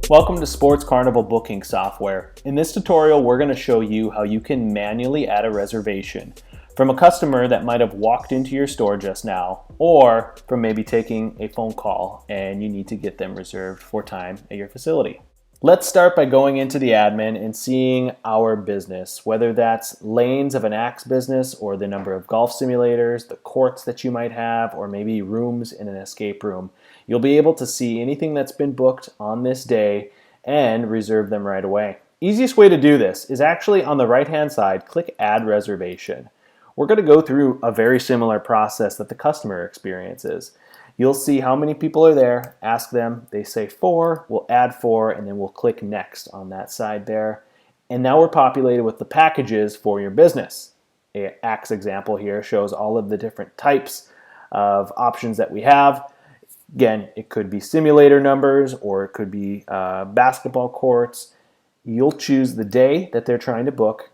Welcome to Sports Carnival booking software. In this tutorial, we're going to show you how you can manually add a reservation from a customer that might have walked into your store just now, or from maybe taking a phone call and you need to get them reserved for time at your facility. Let's start by going into the admin and seeing our business, whether that's lanes of an axe business or the number of golf simulators, the courts that you might have, or maybe rooms in an escape room. You'll be able to see anything that's been booked on this day and reserve them right away. Easiest way to do this is actually on the right-hand side, click Add Reservation. We're going to go through a very similar process that the customer experiences. You'll see how many people are there, ask them, they say 4, we'll add 4, and then we'll click Next on that side there. And now we're populated with the packages for your business. An axe example here shows all of the different types of options that we have. Again, it could be simulator numbers or it could be basketball courts. You'll choose the day that they're trying to book,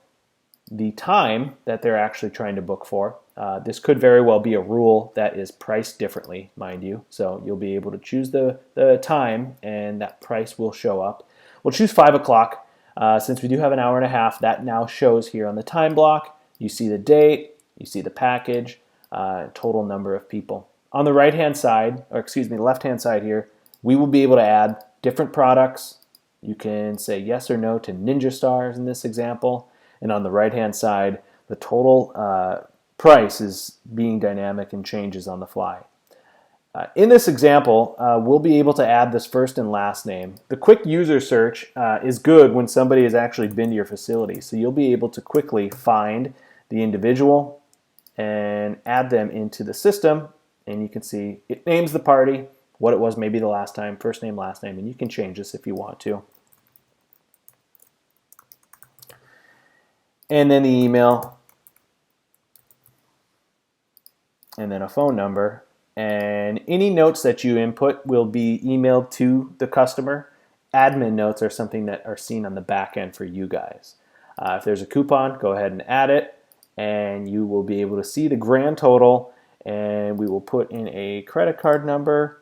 the time that they're actually trying to book for. This could very well be a rule that is priced differently, mind you. So you'll be able to choose the time and that price will show up. We'll choose 5 o'clock. Since we do have an hour and a half, that now shows here on the time block. You see the date, you see the package, total number of people. On the right-hand side, or excuse me, the left-hand side here, we will be able to add different products. You can say yes or no to Ninja Stars in this example. And on the right-hand side, the total price is being dynamic and changes on the fly. In this example, we'll be able to add this first and last name. The quick user search is good when somebody has actually been to your facility. So you'll be able to quickly find the individual and add them into the system. And you can see it names the party, what it was maybe the last time, first name, last name, and you can change this if you want to. And then the email, and then a phone number. And any notes that you input will be emailed to the customer. Admin notes are something that are seen on the back end for you guys. If there's a coupon, go ahead and add it, and you will be able to see the grand total. And we will put in a credit card number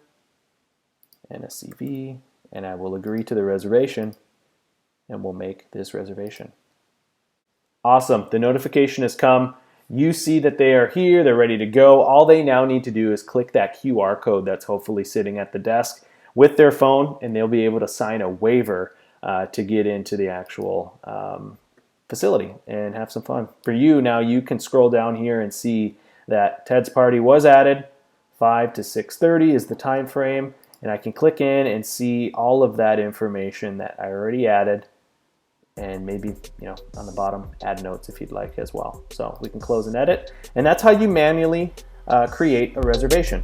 and a CV, and I will agree to the reservation, and we'll make this reservation. Awesome, the notification has come. You see that they are here, they're ready to go. All they now need to do is click that QR code that's hopefully sitting at the desk with their phone, and they'll be able to sign a waiver to get into the actual facility and have some fun. For you, now you can scroll down here and see that Ted's party was added. 5 to 6:30 is the time frame, and I can click in and see all of that information that I already added, and maybe on the bottom add notes if you'd like as well. So we can close and edit, and that's how you manually create a reservation.